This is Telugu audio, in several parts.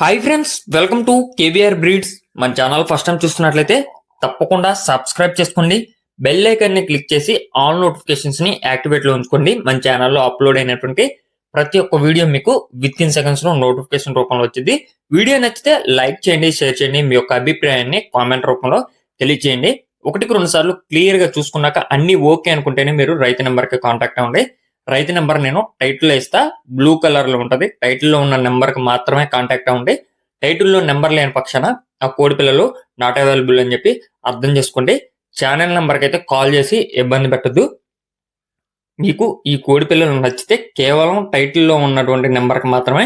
Hi friends, welcome to KVR breeds. మన ఛానల్ ఫస్ట్ టైం చూస్తున్నట్లయితే తప్పకుండా సబ్స్క్రైబ్ చేసుకోండి. బెల్ ఐకాన్ ని క్లిక్ చేసి ఆల్ నోటిఫికేషన్స్ ని యాక్టివేట్ లో ఉంచుకోండి. మన ఛానల్లో అప్లోడ్ అయినటువంటి ప్రతి ఒక్క వీడియో మీకు విత్ ఇన్ సెకండ్స్ లో నోటిఫికేషన్ రూపంలో వచ్చింది. వీడియో నచ్చితే లైక్ చేయండి, షేర్ చేయండి, మీ యొక్క అభిప్రాయాన్ని కామెంట్ రూపంలో తెలియచేయండి. ఒకటికి రెండు సార్లు క్లియర్ గా చూసుకున్నాక అన్ని ఓకే అనుకుంటేనే మీరు రైతు నెంబర్ కి కాంటాక్ట్ అవ్వండి. రైతు నెంబర్ నేను టైటిల్ లో ఇస్తా, బ్లూ కలర్ లో ఉంటది. టైటిల్ లో ఉన్న నెంబర్ కి మాత్రమే కాంటాక్ట్ అవ్వండి. టైటిల్లో నెంబర్ లేని పక్షాన ఆ కోడి పిల్లలు నాట్ అవైలబుల్ అని చెప్పి అర్థం చేసుకోండి. ఛానల్ నెంబర్కి అయితే కాల్ చేసి ఇబ్బంది పెట్టద్దు. మీకు ఈ కోడి పిల్లలు నచ్చితే కేవలం టైటిల్లో ఉన్నటువంటి నెంబర్కి మాత్రమే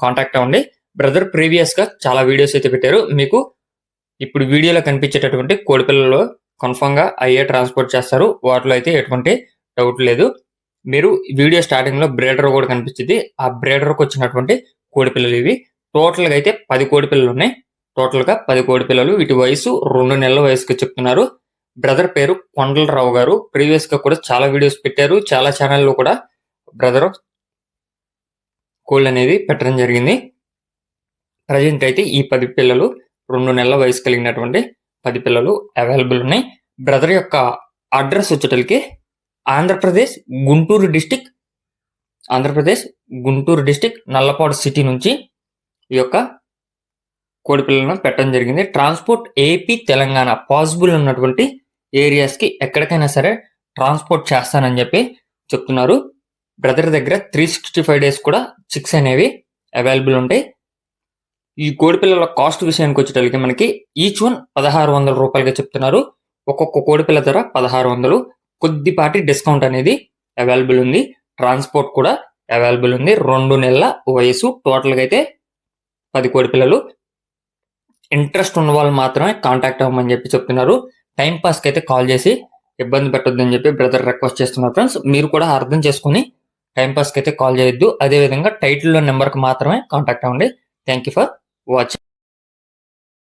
కాంటాక్ట్ అవ్వండి. బ్రదర్ ప్రీవియస్ గా చాలా వీడియోస్ అయితే పెట్టారు. మీకు ఇప్పుడు వీడియోలో కనిపించేటటువంటి కోడి పిల్లలు కన్ఫర్మ్ గా అయ్యే ట్రాన్స్పోర్ట్ చేస్తారు. వాటిలో అయితే ఎటువంటి డౌట్ లేదు. మీరు వీడియో స్టార్టింగ్ లో బ్రేడర్ కూడా కనిపించింది. ఆ బ్రేడర్కి వచ్చినటువంటి కోడి పిల్లలు ఇవి. టోటల్ గా అయితే 10 కోడి పిల్లలు ఉన్నాయి. టోటల్ గా 10 కోడి పిల్లలు. వీటి వయసు 2 నెలల వయసుకి చెప్తున్నారు. బ్రదర్ పేరు కొండలరావు గారు. ప్రీవియస్ గా కూడా చాలా వీడియోస్ పెట్టారు. చాలా ఛానల్లో కూడా బ్రదర్ కోళ్ళు అనేది పెట్టడం జరిగింది. ప్రజెంట్ అయితే ఈ 10 పిల్లలు 2 నెలల వయసు కలిగినటువంటి 10 పిల్లలు అవైలబుల్ ఉన్నాయి. బ్రదర్ యొక్క address వచ్చేటలకి Andhra Pradesh Guntur district Nallapadu city నుంచి ఈ యొక్క కోడి పిల్లలను పెట్టడం జరిగింది. ట్రాన్స్పోర్ట్ ఏపీ తెలంగాణ పాసిబుల్ ఉన్నటువంటి ఏరియాస్ కి ఎక్కడికైనా సరే ట్రాన్స్పోర్ట్ చేస్తానని చెప్పి చెప్తున్నారు. బ్రదర్ దగ్గర 365 డేస్ కూడా చిక్స్ అనేవి అవైలబుల్ ఉంటాయి. ఈ కోడి పిల్లల కాస్ట్ విషయానికి వచ్చేటప్పటికి మనకి ఈచ్ వన్ 1600 రూపాయలుగా చెప్తున్నారు. ఒక్కొక్క కోడి పిల్ల ధర 1600. కొద్దిపాటి డిస్కౌంట్ అనేది అవైలబుల్ ఉంది. ట్రాన్స్పోర్ట్ కూడా అవైలబుల్ ఉంది. 2 నెలల వయసు. టోటల్గా అయితే 10 కోడి పిల్లలు. ఇంట్రెస్ట్ ఉన్న వాళ్ళు మాత్రమే కాంటాక్ట్ అవ్వమని చెప్పి చెప్తున్నారు. టైం పాస్కి అయితే కాల్ చేసి ఇబ్బంది పెట్టొద్దని చెప్పి బ్రదర్ రిక్వెస్ట్ చేస్తున్నారు. ఫ్రెండ్స్, మీరు కూడా అర్థం చేసుకుని టైం పాస్కి అయితే కాల్ చేయొద్దు. అదేవిధంగా టైటిల్లో నెంబర్కి మాత్రమే కాంటాక్ట్ అవ్వండి. Thank you for watching.